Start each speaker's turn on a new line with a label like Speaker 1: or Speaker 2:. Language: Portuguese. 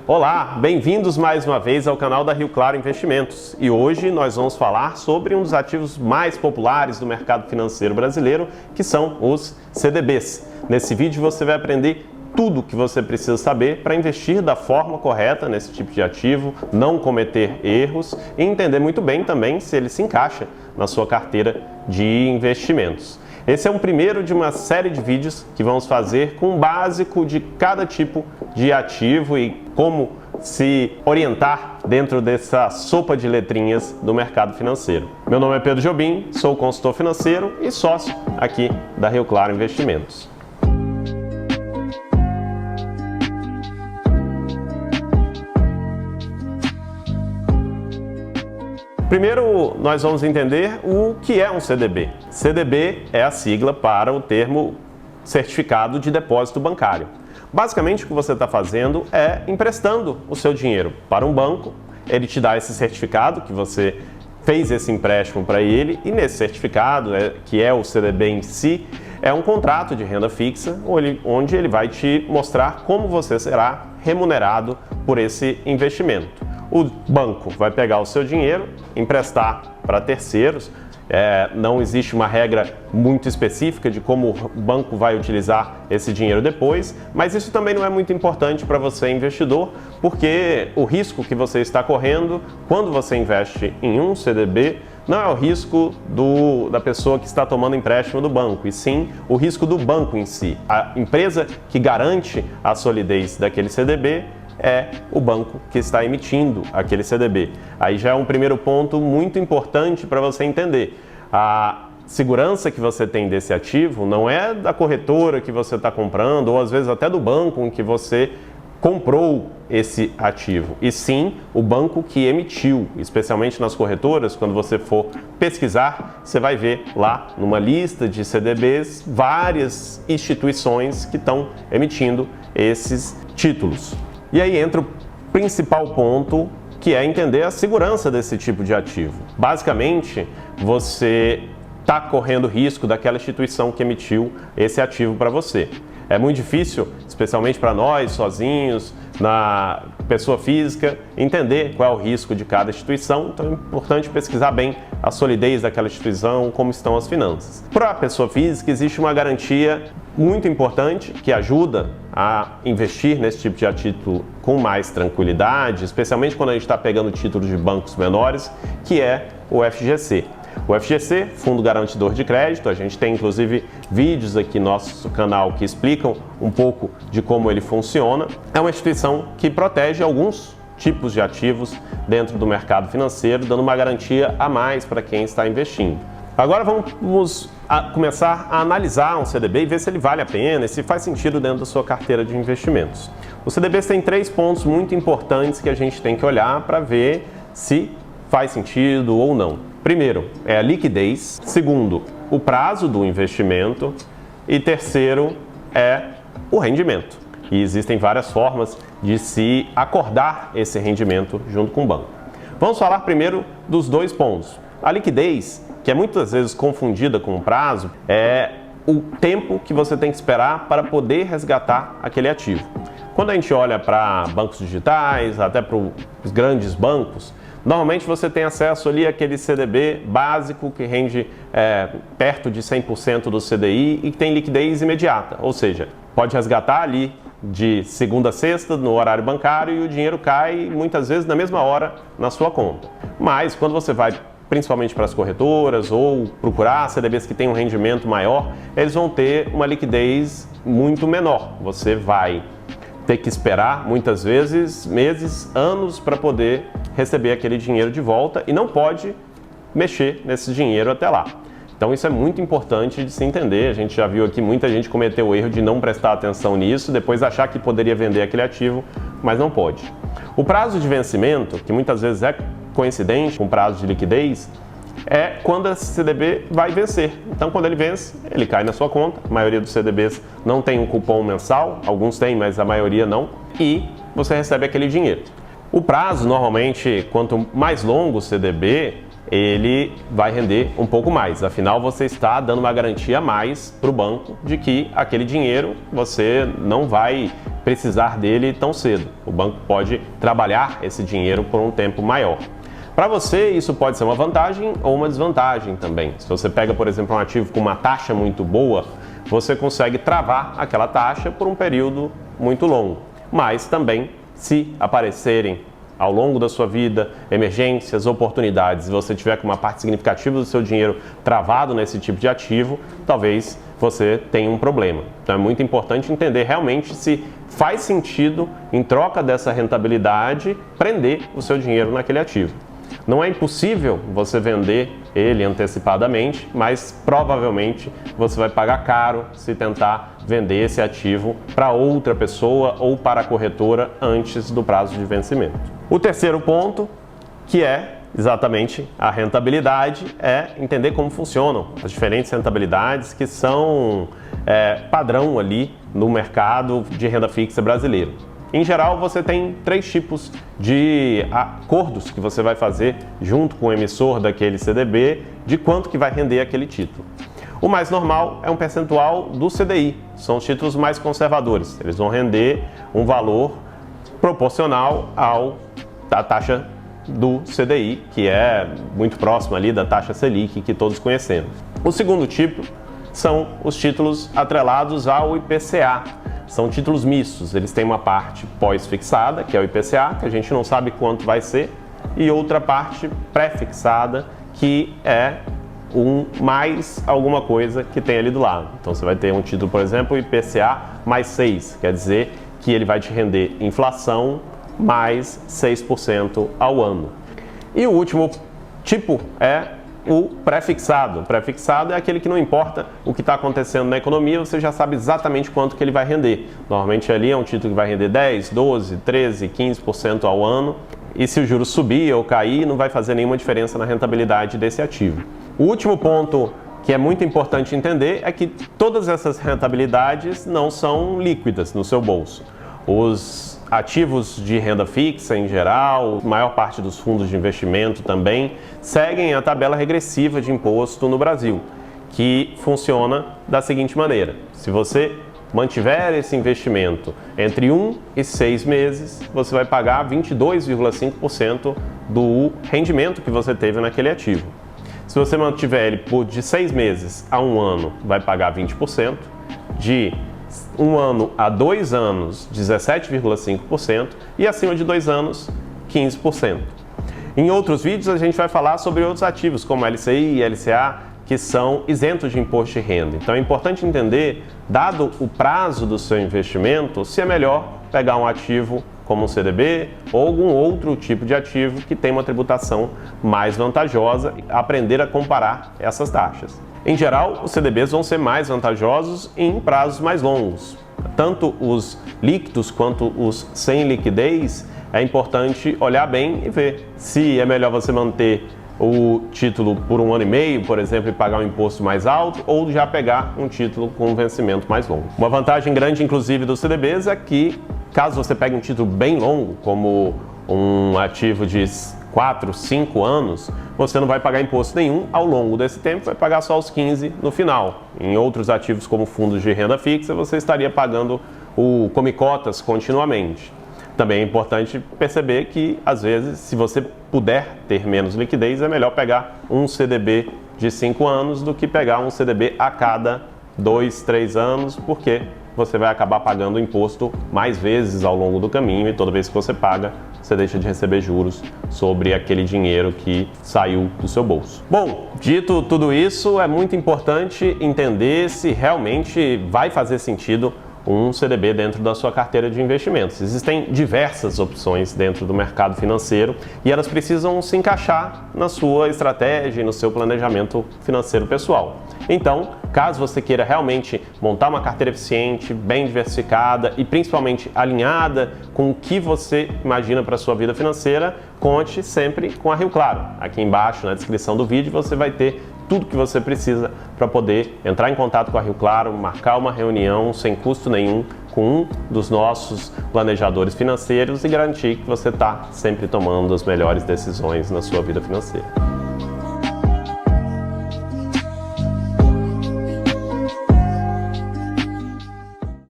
Speaker 1: Olá, bem-vindos mais uma vez ao canal da Rio Claro Investimentos. E hoje nós vamos falar sobre um dos ativos mais populares do mercado financeiro brasileiro, que são os CDBs. Nesse vídeo você vai aprender tudo o que você precisa saber para investir da forma correta nesse tipo de ativo, não cometer erros e entender muito bem também se ele se encaixa na sua carteira de investimentos. Esse é um primeiro de uma série de vídeos que vamos fazer com o básico de cada tipo de ativo e como se orientar dentro dessa sopa de letrinhas do mercado financeiro. Meu nome é Pedro Jobim, sou consultor financeiro e sócio aqui da Rio Claro Investimentos. Primeiro, nós vamos entender o que é um CDB. CDB é a sigla para o termo Certificado de Depósito Bancário. Basicamente, o que você está fazendo é emprestando o seu dinheiro para um banco, ele te dá esse certificado que você fez esse empréstimo para ele, e nesse certificado, que é o CDB em si, é um contrato de renda fixa, onde ele vai te mostrar como você será remunerado por esse investimento. O banco vai pegar o seu dinheiro, emprestar para terceiros. Não existe uma regra muito específica de como o banco vai utilizar esse dinheiro depois, mas isso também não é muito importante para você, investidor, porque o risco que você está correndo quando você investe em um CDB não é o risco da pessoa que está tomando empréstimo do banco, e sim o risco do banco em si. A empresa que garante a solidez daquele CDB é o banco que está emitindo aquele CDB. Aí já é um primeiro ponto muito importante para você entender. A segurança que você tem desse ativo não é da corretora que você está comprando, ou às vezes até do banco em que você comprou esse ativo, e sim o banco que emitiu. Especialmente nas corretoras, quando você for pesquisar, você vai ver lá numa lista de CDBs várias instituições que estão emitindo esses títulos. E aí entra o principal ponto, que é entender a segurança desse tipo de ativo. Basicamente, você está correndo risco daquela instituição que emitiu esse ativo para você. É muito difícil, especialmente para nós, sozinhos, na pessoa física, entender qual é o risco de cada instituição, então é importante pesquisar bem a solidez daquela instituição, como estão as finanças. Para a pessoa física, existe uma garantia muito importante que ajuda a investir nesse tipo de ativo com mais tranquilidade, especialmente quando a gente está pegando títulos de bancos menores, que é o FGC. O FGC, Fundo Garantidor de Crédito, a gente tem inclusive vídeos aqui no nosso canal que explicam um pouco de como ele funciona. É uma instituição que protege alguns tipos de ativos dentro do mercado financeiro, dando uma garantia a mais para quem está investindo. Agora vamos começar a analisar um CDB e ver se ele vale a pena e se faz sentido dentro da sua carteira de investimentos. O CDB tem 3 pontos muito importantes que a gente tem que olhar para ver se faz sentido ou não. Primeiro, é a liquidez. Segundo, o prazo do investimento. E terceiro, é o rendimento. E existem várias formas de se acordar esse rendimento junto com o banco. Vamos falar primeiro dos 2 pontos. A liquidez, que é muitas vezes confundida com o prazo, é o tempo que você tem que esperar para poder resgatar aquele ativo. Quando a gente olha para bancos digitais, até para os grandes bancos, normalmente você tem acesso ali àquele CDB básico que rende perto de 100% do CDI e que tem liquidez imediata, ou seja, pode resgatar ali de segunda a sexta no horário bancário e o dinheiro cai muitas vezes na mesma hora na sua conta. Mas quando você vai principalmente para as corretoras ou procurar CDBs que têm um rendimento maior, eles vão ter uma liquidez muito menor. Você vai ter que esperar muitas vezes meses, anos para poder receber aquele dinheiro de volta e não pode mexer nesse dinheiro até lá. Então isso é muito importante de se entender. A gente já viu aqui muita gente cometer o erro de não prestar atenção nisso, depois achar que poderia vender aquele ativo, mas não pode. O prazo de vencimento, que muitas vezes é coincidente com o prazo de liquidez, é quando esse CDB vai vencer. Então quando ele vence, ele cai na sua conta. A maioria dos CDBs não tem um cupom mensal, alguns têm, mas a maioria não, e você recebe aquele dinheiro. O prazo, normalmente, quanto mais longo o CDB, ele vai render um pouco mais. Afinal, você está dando uma garantia a mais para o banco de que aquele dinheiro você não vai precisar dele tão cedo. O banco pode trabalhar esse dinheiro por um tempo maior. Para você, isso pode ser uma vantagem ou uma desvantagem também. Se você pega, por exemplo, um ativo com uma taxa muito boa, você consegue travar aquela taxa por um período muito longo. Mas também, se aparecerem ao longo da sua vida emergências, oportunidades, e você tiver com uma parte significativa do seu dinheiro travado nesse tipo de ativo, talvez você tenha um problema. Então é muito importante entender realmente se faz sentido, em troca dessa rentabilidade, prender o seu dinheiro naquele ativo. Não é impossível você vender ele antecipadamente, mas provavelmente você vai pagar caro se tentar vender esse ativo para outra pessoa ou para a corretora antes do prazo de vencimento. O terceiro ponto, que é exatamente a rentabilidade, é entender como funcionam as diferentes rentabilidades que são padrão ali no mercado de renda fixa brasileiro. Em geral, você tem 3 tipos de acordos que você vai fazer junto com o emissor daquele CDB de quanto que vai render aquele título. O mais normal é um percentual do CDI, são os títulos mais conservadores. Eles vão render um valor proporcional à taxa do CDI, que é muito próximo ali da taxa Selic que todos conhecemos. O segundo tipo são os títulos atrelados ao IPCA. São títulos mistos, eles têm uma parte pós-fixada, que é o IPCA, que a gente não sabe quanto vai ser, e outra parte pré-fixada, que é mais alguma coisa que tem ali do lado. Então você vai ter um título, por exemplo, IPCA mais 6, quer dizer que ele vai te render inflação mais 6% ao ano. E o último tipo é o pré-fixado. O pré-fixado é aquele que não importa o que está acontecendo na economia, você já sabe exatamente quanto que ele vai render. Normalmente ali é um título que vai render 10, 12, 13, 15% ao ano. E se o juro subir ou cair, não vai fazer nenhuma diferença na rentabilidade desse ativo. O último ponto que é muito importante entender é que todas essas rentabilidades não são líquidas no seu bolso. Os ativos de renda fixa em geral, a maior parte dos fundos de investimento também, seguem a tabela regressiva de imposto no Brasil, que funciona da seguinte maneira: se você mantiver esse investimento entre 1 e 6 meses, você vai pagar 22,5% do rendimento que você teve naquele ativo. Se você mantiver ele por de 6 meses a 1 ano, vai pagar 20%, de 1 ano a 2 anos, 17,5%, e acima de 2 anos, 15%. Em outros vídeos a gente vai falar sobre outros ativos, como LCI e LCA, que são isentos de imposto de renda. Então é importante entender, dado o prazo do seu investimento, se é melhor pegar um ativo como um CDB ou algum outro tipo de ativo que tem uma tributação mais vantajosa, aprender a comparar essas taxas. Em geral, os CDBs vão ser mais vantajosos em prazos mais longos. Tanto os líquidos quanto os sem liquidez, é importante olhar bem e ver se é melhor você manter o título por 1 ano e meio, por exemplo, e pagar um imposto mais alto, ou já pegar um título com um vencimento mais longo. Uma vantagem grande, inclusive, dos CDBs é que, caso você pegue um título bem longo, como um ativo de 4, 5 anos, você não vai pagar imposto nenhum ao longo desse tempo, vai pagar só os 15 no final. Em outros ativos como fundos de renda fixa, você estaria pagando o come-cotas continuamente. Também é importante perceber que, às vezes, se você puder ter menos liquidez, é melhor pegar um CDB de 5 anos do que pegar um CDB a cada 2, 3 anos, porque você vai acabar pagando imposto mais vezes ao longo do caminho e toda vez que você paga, você deixa de receber juros sobre aquele dinheiro que saiu do seu bolso. Bom, dito tudo isso, é muito importante entender se realmente vai fazer sentido um CDB dentro da sua carteira de investimentos. Existem diversas opções dentro do mercado financeiro e elas precisam se encaixar na sua estratégia e no seu planejamento financeiro pessoal. Então, caso você queira realmente montar uma carteira eficiente, bem diversificada e principalmente alinhada com o que você imagina para a sua vida financeira, conte sempre com a Rio Claro. Aqui embaixo, na descrição do vídeo, você vai ter tudo que você precisa para poder entrar em contato com a Rio Claro, marcar uma reunião sem custo nenhum com um dos nossos planejadores financeiros e garantir que você está sempre tomando as melhores decisões na sua vida financeira.